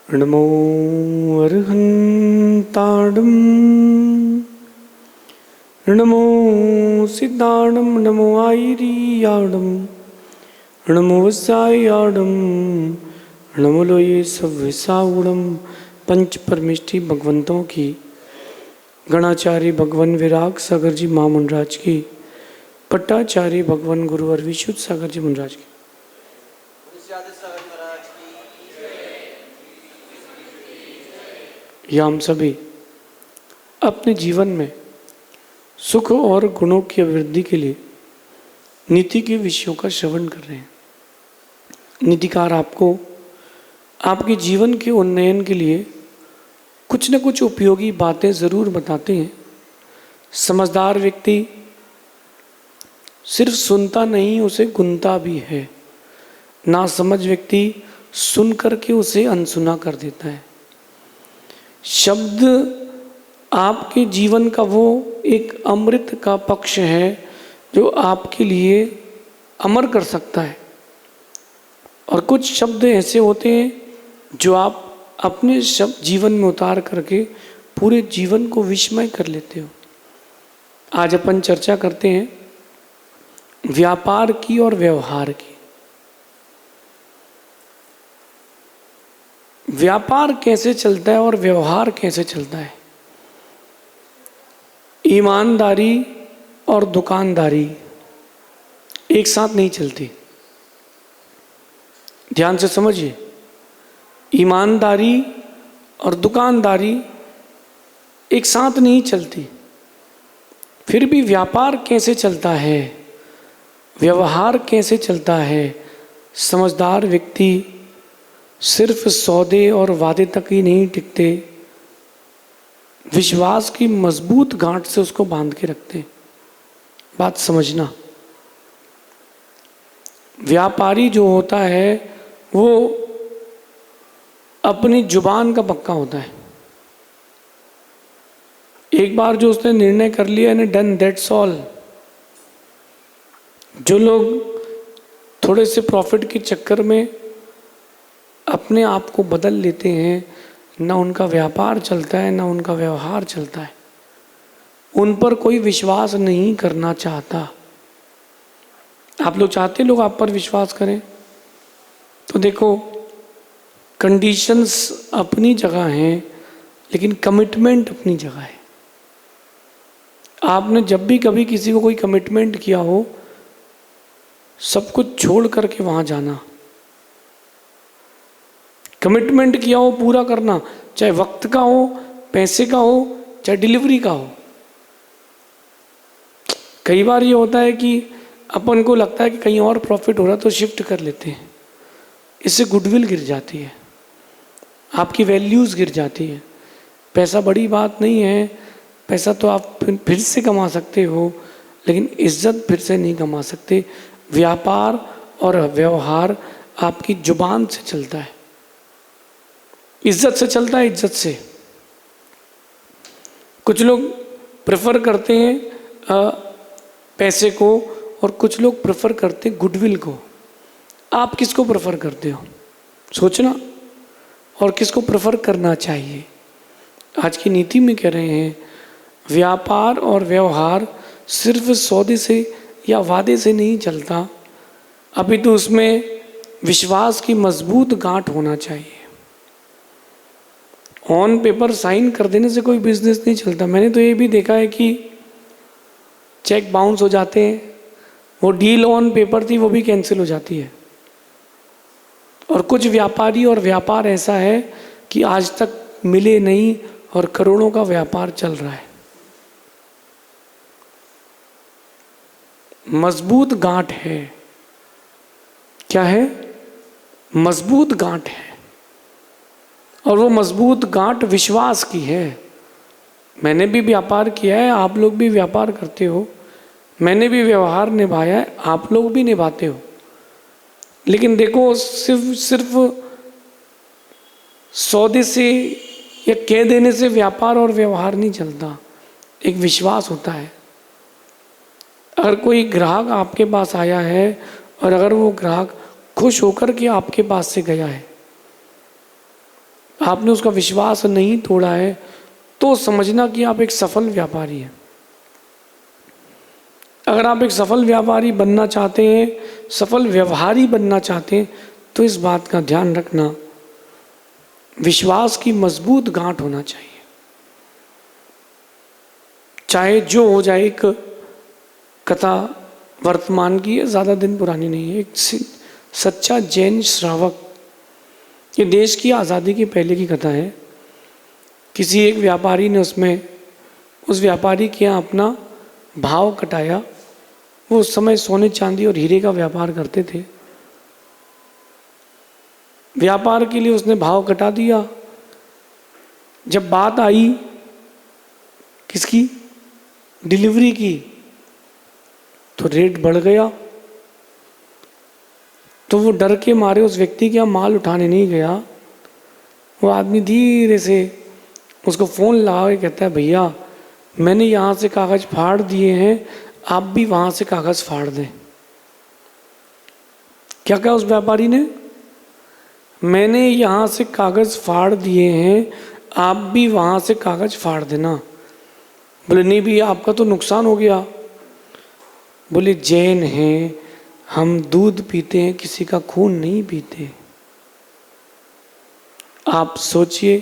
नमो अर्हन्ताडं नमो सिद्धाडं नमो आयरियाडं नमो वसायाडं नमो लोये सव्यसाउडं। पंच परमेष्टि भगवंतों की, गणाचार्य भगवान विराग सागर जी महामंडराज की, पट्टाचार्य भगवान गुरुवर विशुद्ध सागर जी महाराज की, या हम सभी अपने जीवन में सुख और गुणों की अभिवृद्धि के लिए नीति के विषयों का श्रवण कर रहे हैं। नीतिकार आपको आपके जीवन के उन्नयन के लिए कुछ न कुछ उपयोगी बातें ज़रूर बताते हैं। समझदार व्यक्ति सिर्फ सुनता नहीं, उसे गुनता भी है। नासमझ व्यक्ति सुन करके उसे अनसुना कर देता है। शब्द आपके जीवन का वो एक अमृत का पक्ष है जो आपके लिए अमर कर सकता है। और कुछ शब्द ऐसे होते हैं जो आप अपने शब्द जीवन में उतार करके पूरे जीवन को विस्मय कर लेते हो। आज अपन चर्चा करते हैं व्यापार की और व्यवहार की। व्यापार कैसे चलता है और व्यवहार कैसे चलता है। ईमानदारी और दुकानदारी एक साथ नहीं चलती। ध्यान से समझिए, ईमानदारी और दुकानदारी एक साथ नहीं चलती। फिर भी व्यापार कैसे चलता है, व्यवहार कैसे चलता है। समझदार व्यक्ति सिर्फ सौदे और वादे तक ही नहीं टिकते, विश्वास की मजबूत गांठ से उसको बांध के रखते। बात समझना, व्यापारी जो होता है वो अपनी जुबान का पक्का होता है। एक बार जो उसने निर्णय कर लिया है, डन दैट्स ऑल। जो लोग थोड़े से प्रॉफिट के चक्कर में अपने आप को बदल लेते हैं, ना उनका व्यापार चलता है ना उनका व्यवहार चलता है। उन पर कोई विश्वास नहीं करना चाहता। आप लोग चाहते लोग आप पर विश्वास करें? तो देखो, कंडीशंस अपनी जगह हैं लेकिन कमिटमेंट अपनी जगह है। आपने जब भी कभी किसी को कोई कमिटमेंट किया हो, सब कुछ छोड़ करके वहां जाना। कमिटमेंट किया हो पूरा करना, चाहे वक्त का हो, पैसे का हो, चाहे डिलीवरी का हो। कई बार ये होता है कि अपन को लगता है कि कहीं और प्रॉफिट हो रहा तो शिफ्ट कर लेते हैं। इससे गुडविल गिर जाती है, आपकी वैल्यूज़ गिर जाती है। पैसा बड़ी बात नहीं है, पैसा तो आप फिर से कमा सकते हो, लेकिन इज्जत फिर से नहीं कमा सकते। व्यापार और व्यवहार आपकी जुबान से चलता है, इज्जत से चलता है, इज्जत से। कुछ लोग प्रेफर करते हैं पैसे को और कुछ लोग प्रेफर करते हैं गुडविल को। आप किसको प्रेफर करते हो, सोचना, और किसको प्रेफर करना चाहिए। आज की नीति में कह रहे हैं व्यापार और व्यवहार सिर्फ सौदे से या वादे से नहीं चलता, अभी तो उसमें विश्वास की मजबूत गांठ होना चाहिए। ऑन पेपर साइन कर देने से कोई बिजनेस नहीं चलता। मैंने तो ये भी देखा है कि चेक बाउंस हो जाते हैं, वो डील ऑन पेपर थी वो भी कैंसिल हो जाती है। और कुछ व्यापारी और व्यापार ऐसा है कि आज तक मिले नहीं और करोड़ों का व्यापार चल रहा है। मजबूत गांठ है। क्या है? मजबूत गांठ है। और वो मजबूत गांठ विश्वास की है। मैंने भी व्यापार किया है, आप लोग भी व्यापार करते हो, मैंने भी व्यवहार निभाया है, आप लोग भी निभाते हो। लेकिन देखो, सिर्फ सौदे से या कह देने से व्यापार और व्यवहार नहीं चलता, एक विश्वास होता है। अगर कोई ग्राहक आपके पास आया है और अगर वो ग्राहक खुश होकर के आपके पास से गया है आपने उसका विश्वास नहीं तोड़ा है, तो समझना कि आप एक सफल व्यापारी हैं। अगर आप एक सफल व्यापारी बनना चाहते हैं, सफल व्यवहारी बनना चाहते हैं, तो इस बात का ध्यान रखना, विश्वास की मजबूत गांठ होना चाहिए। चाहे जो हो जाए। एक कथा वर्तमान की है, ज़्यादा दिन पुरानी नहीं है। एक सच्चा जैन श्रावक, ये देश की आज़ादी के पहले की कथा है। किसी एक व्यापारी ने उस व्यापारी के यहाँ अपना भाव कटाया। वो उस समय सोने चांदी और हीरे का व्यापार करते थे। व्यापार के लिए उसने भाव कटा दिया। जब बात आई किसकी, डिलीवरी की, तो रेट बढ़ गया। तो वो डर के मारे उस व्यक्ति के यहाँ माल उठाने नहीं गया। वो आदमी धीरे से उसको फ़ोन लगा के कहता है, भैया मैंने यहाँ से कागज़ फाड़ दिए हैं, आप भी वहाँ से कागज़ फाड़ दें। क्या कहा उस व्यापारी ने, मैंने यहाँ से कागज़ फाड़ दिए हैं, आप भी वहाँ से कागज़ फाड़ देना। बोले नहीं भैया, आपका तो नुकसान हो गया। बोले जैन हैं, हम दूध पीते हैं, किसी का खून नहीं पीते। आप सोचिए,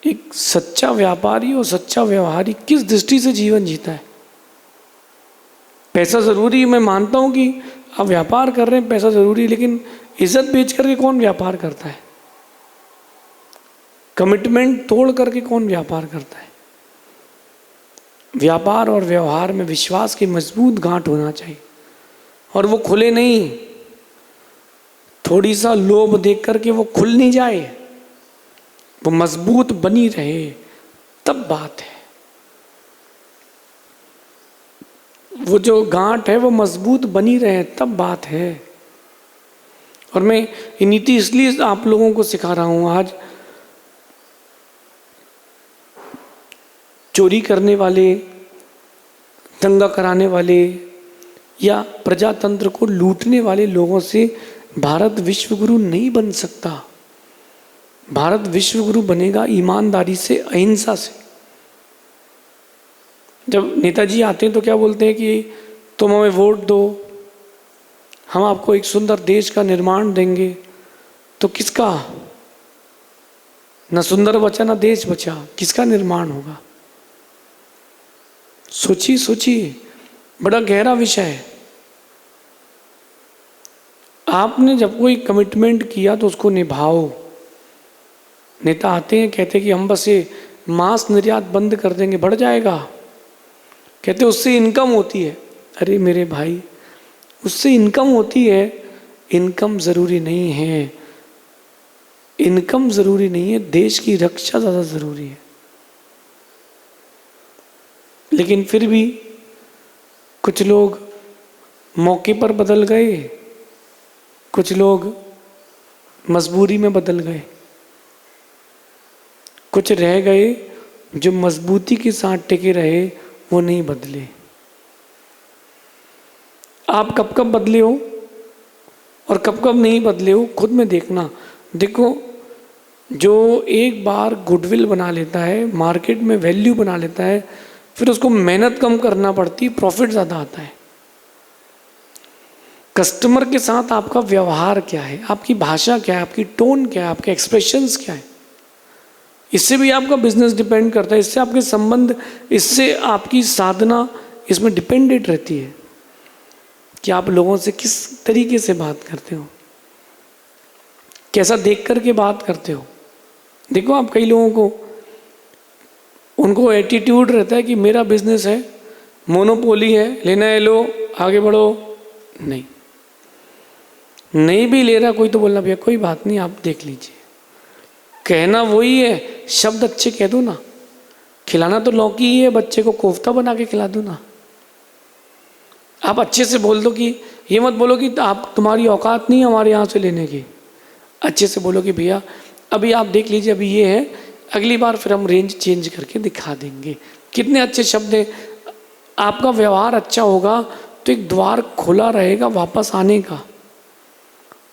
एक सच्चा व्यापारी और सच्चा व्यवहारी किस दृष्टि से जीवन जीता है। पैसा ज़रूरी, मैं मानता हूँ कि आप व्यापार कर रहे हैं, पैसा ज़रूरी, लेकिन इज्जत बेच करके कौन व्यापार करता है? कमिटमेंट तोड़ करके कौन व्यापार करता है? व्यापार और व्यवहार में विश्वास की मजबूत गांठ होना चाहिए, और वो खुले नहीं। थोड़ी सा लोभ देख करके वो खुल नहीं जाए, वो मजबूत बनी रहे, तब बात है। वो जो गांठ है वो मजबूत बनी रहे, तब बात है। और मैं ये नीति इसलिए आप लोगों को सिखा रहा हूं आज। चोरी करने वाले, दंगा कराने वाले या प्रजातंत्र को लूटने वाले लोगों से भारत विश्वगुरु नहीं बन सकता। भारत विश्वगुरु बनेगा ईमानदारी से, अहिंसा से। जब नेताजी आते हैं तो क्या बोलते हैं कि तुम हमें वोट दो, हम आपको एक सुंदर देश का निर्माण देंगे। तो किसका? न सुंदर बचा न देश बचा, किसका निर्माण होगा? सोचिए सोचिए, बड़ा गहरा विषय है। आपने जब कोई कमिटमेंट किया तो उसको निभाओ। नेता आते हैं, कहते कि हम बस ये मांस निर्यात बंद कर देंगे, बढ़ जाएगा। कहते उससे इनकम होती है। अरे मेरे भाई, उससे इनकम होती है, इनकम ज़रूरी नहीं है। इनकम ज़रूरी नहीं है, देश की रक्षा ज़्यादा ज़रूरी है। लेकिन फिर भी कुछ लोग मौके पर बदल गए, कुछ लोग मजबूरी में बदल गए, कुछ रह गए जो मजबूती के साथ टिके रहे, वो नहीं बदले। आप कब कब बदले हो और कब कब नहीं बदले हो, खुद में देखना। देखो, जो एक बार गुडविल बना लेता है, मार्केट में वैल्यू बना लेता है, फिर उसको मेहनत कम करना पड़ती, प्रॉफिट ज़्यादा आता है। कस्टमर के साथ आपका व्यवहार क्या है, आपकी भाषा क्या है, आपकी टोन क्या है, आपके एक्सप्रेशंस क्या है, इससे भी आपका बिजनेस डिपेंड करता है। इससे आपके संबंध, इससे आपकी साधना इसमें डिपेंडेंट रहती है कि आप लोगों से किस तरीके से बात करते हो, कैसा देख करके बात करते हो। देखो, आप कई लोगों को, उनको एटीट्यूड रहता है कि मेरा बिजनेस है, मोनोपोली है, लेना है लो, आगे बढ़ो। नहीं भी ले रहा कोई तो बोलना भैया कोई बात नहीं, आप देख लीजिए। कहना वही है, शब्द अच्छे कह दो ना। खिलाना तो लौकी ही है, बच्चे को कोफ्ता बना के खिला दो ना। आप अच्छे से बोल दो कि ये मत बोलो कि आप, तुम्हारी औकात नहीं हमारे यहाँ से लेने की। अच्छे से बोलो कि भैया अभी आप देख लीजिए, अभी ये है, अगली बार फिर हम रेंज चेंज करके दिखा देंगे। कितने अच्छे शब्द हैं। आपका व्यवहार अच्छा होगा तो एक द्वार खुला रहेगा वापस आने का,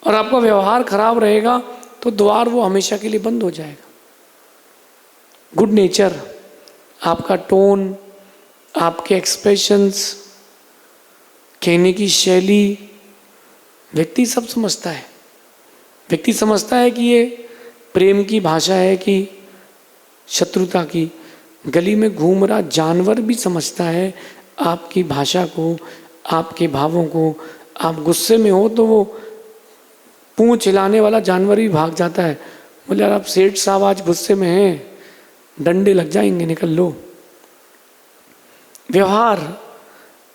और आपका व्यवहार खराब रहेगा तो द्वार वो हमेशा के लिए बंद हो जाएगा। गुड नेचर, आपका टोन, आपके एक्सप्रेशंस, कहने की शैली, व्यक्ति सब समझता है। व्यक्ति समझता है कि ये प्रेम की भाषा है कि शत्रुता की। गली में घूम रहा जानवर भी समझता है आपकी भाषा को, आपके भावों को। आप गुस्से में हो तो वो पूंछ हिलाने वाला जानवर भी भाग जाता है, बोले यार आप सेठ साहब आज गुस्से में हैं, डंडे लग जाएंगे, निकल लो। व्यवहार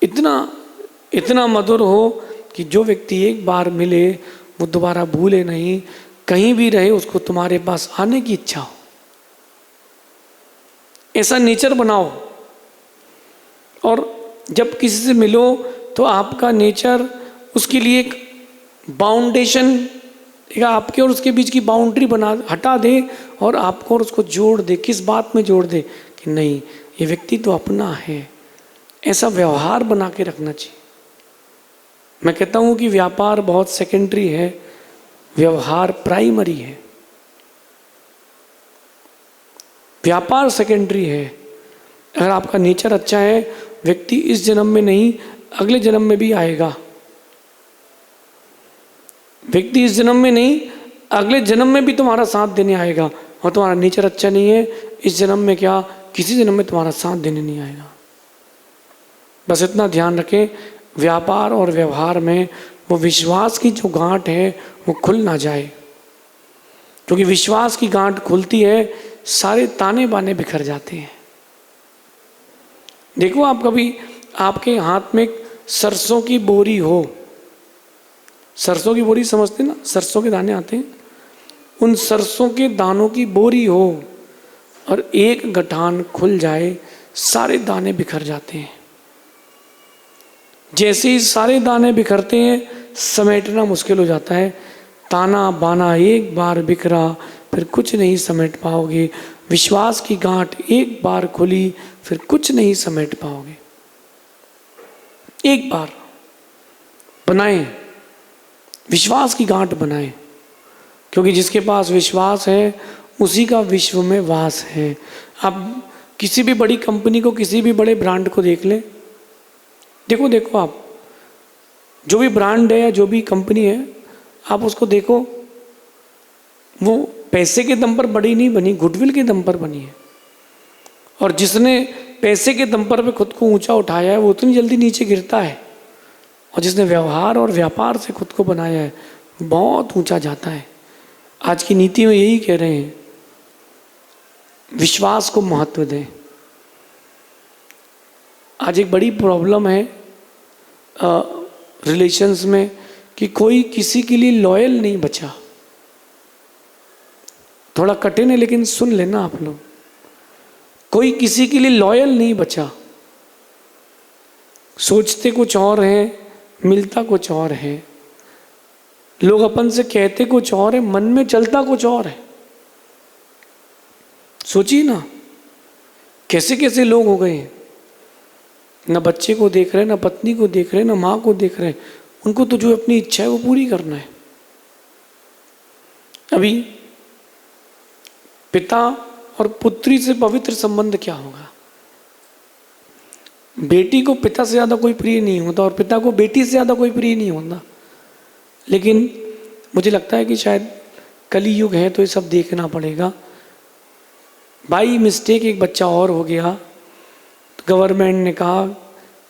इतना मधुर हो कि जो व्यक्ति एक बार मिले वो दोबारा भूले नहीं, कहीं भी रहे उसको तुम्हारे पास आने की इच्छा हो। ऐसा नेचर बनाओ। और जब किसी से मिलो तो आपका नेचर उसके लिए एक बाउंडेशन, आपके और उसके बीच की बाउंड्री हटा दे और आपको और उसको जोड़ दे। किस बात में जोड़ दे कि नहीं ये व्यक्ति तो अपना है। ऐसा व्यवहार बना के रखना चाहिए। मैं कहता हूं कि व्यापार बहुत सेकेंडरी है, व्यवहार प्राइमरी है। व्यापार सेकेंडरी है। अगर आपका नेचर अच्छा है, व्यक्ति इस जन्म में नहीं अगले जन्म में भी आएगा। व्यक्ति इस जन्म में नहीं अगले जन्म में भी तुम्हारा साथ देने आएगा। और तुम्हारा नेचर अच्छा नहीं है, इस जन्म में क्या किसी जन्म में तुम्हारा साथ देने नहीं आएगा। बस इतना ध्यान रखें, व्यापार और व्यवहार में वो विश्वास की जो गांठ है वो खुल ना जाए। क्योंकि विश्वास की गांठ खुलती है, सारे ताने बाने बिखर जाते हैं। देखो आप कभी आपके हाथ में सरसों की बोरी हो, सरसों की बोरी समझते ना, सरसों के दाने आते हैं, उन सरसों के दानों की बोरी हो और एक गठान खुल जाए, सारे दाने बिखर जाते हैं। जैसे ही सारे दाने बिखरते हैं समेटना मुश्किल हो जाता है। ताना बाना एक बार बिखरा फिर कुछ नहीं समेट पाओगे। विश्वास की गांठ एक बार खुली फिर कुछ नहीं समेट पाओगे। एक बार बनाएं, विश्वास की गांठ बनाएं, क्योंकि जिसके पास विश्वास है उसी का विश्व में वास है। आप किसी भी बड़ी कंपनी को, किसी भी बड़े ब्रांड को देख लें, देखो आप जो भी ब्रांड है या जो भी कंपनी है, आप उसको देखो, वो पैसे के दम पर बड़ी नहीं बनी, गुडविल के दम पर बनी है। और जिसने पैसे के दम पर खुद को ऊंचा उठाया है वो उतनी जल्दी नीचे गिरता है, और जिसने व्यवहार और व्यापार से खुद को बनाया है बहुत ऊंचा जाता है। आज की नीति में यही कह रहे हैं, विश्वास को महत्व दें। आज एक बड़ी प्रॉब्लम है रिलेशंस में कि कोई किसी के लिए लॉयल नहीं बचा। थोड़ा कठिन है लेकिन सुन लेना आप लोग, कोई किसी के लिए लॉयल नहीं बचा। सोचते कुछ और है, मिलता कुछ और है। लोग अपन से कहते कुछ और है, मन में चलता कुछ और है। सोचिए ना कैसे कैसे लोग हो गए हैं, ना बच्चे को देख रहे, ना पत्नी को देख रहे, ना माँ को देख रहे। उनको तो जो अपनी इच्छा है वो पूरी करना है। अभी पिता और पुत्री से पवित्र संबंध क्या होगा? बेटी को पिता से ज़्यादा कोई प्रिय नहीं होता और पिता को बेटी से ज़्यादा कोई प्रिय नहीं होता। लेकिन मुझे लगता है कि शायद कली युग है तो ये सब देखना पड़ेगा। बाई मिस्टेक एक बच्चा और हो गया, तो गवर्नमेंट ने कहा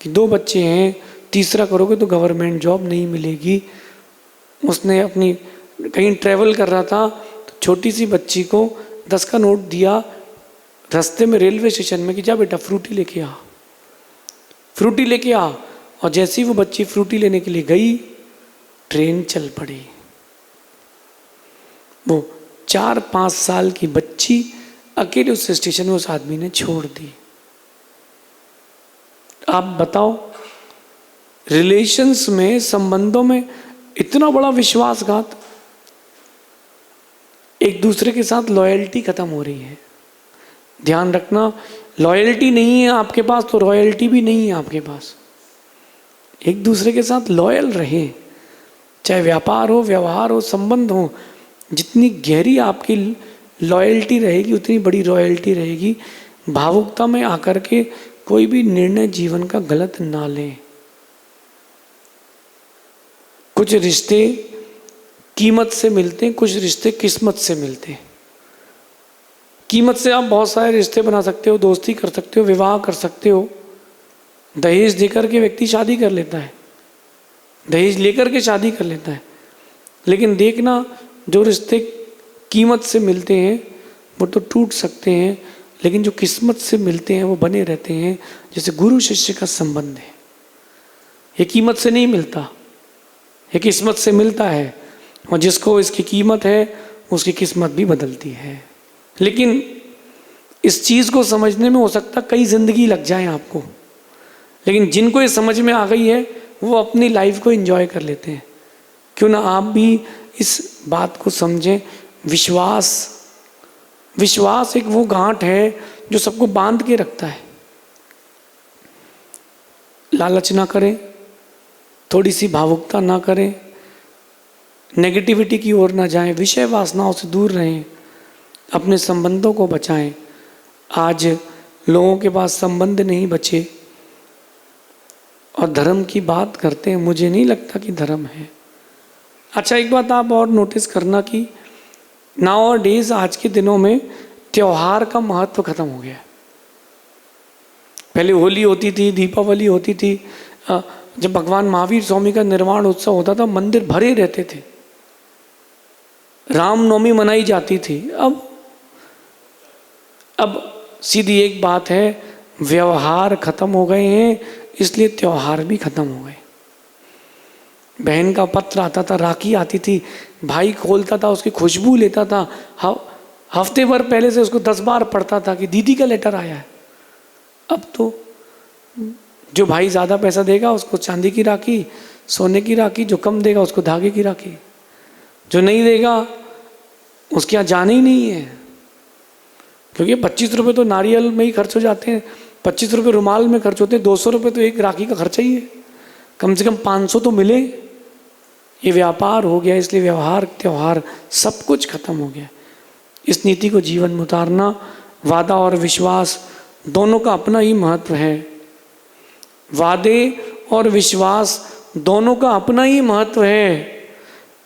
कि 2 बच्चे हैं, तीसरा करोगे तो गवर्नमेंट जॉब नहीं मिलेगी। उसने अपनी कहीं ट्रैवल कर रहा था तो छोटी सी बच्ची को 10 का नोट दिया रास्ते में रेलवे स्टेशन में कि जा बेटा फ्रूटी लेके आ, फ्रूटी लेके आ। और जैसे ही वो बच्ची फ्रूटी लेने के लिए गई, ट्रेन चल पड़ी। वो 4-5 साल की बच्ची अकेले उस स्टेशन में उस आदमी ने छोड़ दी। आप बताओ, रिलेशंस में, संबंधों में इतना बड़ा विश्वासघात, एक दूसरे के साथ लॉयल्टी खत्म हो रही है। ध्यान रखना, लॉयल्टी नहीं है आपके पास तो रॉयल्टी भी नहीं है आपके पास। एक दूसरे के साथ लॉयल रहें, चाहे व्यापार हो, व्यवहार हो, संबंध हो। जितनी गहरी आपकी लॉयल्टी रहेगी उतनी बड़ी रॉयल्टी रहेगी। भावुकता में आकर के कोई भी निर्णय जीवन का गलत ना लें। कुछ रिश्ते कीमत से मिलते हैं, कुछ रिश्ते किस्मत से मिलते हैं। कीमत से आप बहुत सारे रिश्ते बना सकते हो, दोस्ती कर सकते हो, विवाह कर सकते हो। दहेज देकर के व्यक्ति शादी कर लेता है, दहेज लेकर के शादी कर लेता है। लेकिन देखना, जो रिश्ते कीमत से मिलते हैं वो तो टूट सकते हैं, लेकिन जो किस्मत से मिलते हैं वो बने रहते हैं। जैसे गुरु शिष्य का संबंध है, ये कीमत से नहीं मिलता, ये किस्मत से मिलता है। और जिसको इसकी कीमत है उसकी किस्मत भी बदलती है। लेकिन इस चीज़ को समझने में हो सकता कई जिंदगी लग जाए आपको, लेकिन जिनको ये समझ में आ गई है वो अपनी लाइफ को एंजॉय कर लेते हैं। क्यों ना आप भी इस बात को समझें। विश्वास एक वो गांठ है जो सबको बांध के रखता है। लालच ना करें, थोड़ी सी भावुकता ना करें, नेगेटिविटी की ओर ना जाएं, विषय वासनाओं से दूर रहें, अपने संबंधों को बचाएं। आज लोगों के पास संबंध नहीं बचे और धर्म की बात करते हैं। मुझे नहीं लगता कि धर्म है। अच्छा, एक बात आप और नोटिस करना कि नाउ डेज, आज के दिनों में त्योहार का महत्व खत्म हो गया है। पहले होली होती थी, दीपावली होती थी, जब भगवान महावीर स्वामी का निर्वाण उत्सव होता था मंदिर भरे रहते थे, रामनवमी मनाई जाती थी। अब सीधी एक बात है, व्यवहार खत्म हो गए हैं, इसलिए त्योहार भी खत्म हो गए। बहन का पत्र आता था, राखी आती थी, भाई खोलता था, उसकी खुशबू लेता था, हफ्ते भर पहले से उसको 10 बार पढ़ता था कि दीदी का लेटर आया है। अब तो जो भाई ज़्यादा पैसा देगा उसको चांदी की राखी, सोने की राखी, जो कम देगा उसको धागे की राखी, जो नहीं देगा उसके यहाँ जाना ही नहीं है। क्योंकि 25 रुपये तो नारियल में ही खर्च हो जाते हैं, 25 रुपये रुमाल में खर्च होते हैं, 200 रुपये तो एक राखी का खर्चा ही है, कम से कम 500 तो मिले। ये व्यापार हो गया, इसलिए व्यवहार, त्योहार सब कुछ खत्म हो गया। इस नीति को जीवन में उतारना, वादा और विश्वास दोनों का अपना ही महत्व है। वादे और विश्वास दोनों का अपना ही महत्व है।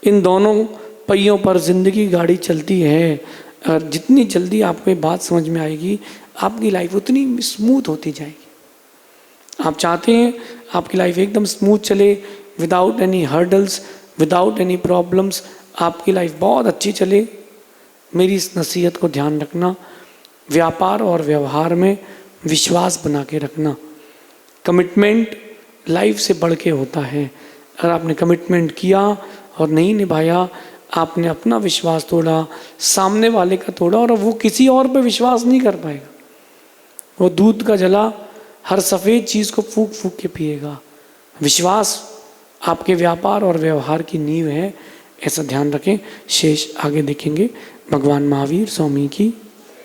इन दोनों पहियों पर जिंदगी गाड़ी चलती है। और जितनी जल्दी आपको ये बात समझ में आएगी, आपकी लाइफ उतनी स्मूथ होती जाएगी। आप चाहते हैं आपकी लाइफ एकदम स्मूथ चले, without any hurdles, without any problems, आपकी लाइफ बहुत अच्छी चले। मेरी इस नसीहत को ध्यान रखना, व्यापार और व्यवहार में विश्वास बना के रखना। कमिटमेंट लाइफ से बढ़ के होता है। अगर आपने कमिटमेंट किया और नहीं निभाया, आपने अपना विश्वास तोड़ा, सामने वाले का तोड़ा, और वो किसी और पे विश्वास नहीं कर पाएगा। वो दूध का जला हर सफ़ेद चीज़ को फूंक फूंक के पिएगा। विश्वास आपके व्यापार और व्यवहार की नींव है, ऐसा ध्यान रखें। शेष आगे देखेंगे। भगवान महावीर स्वामी की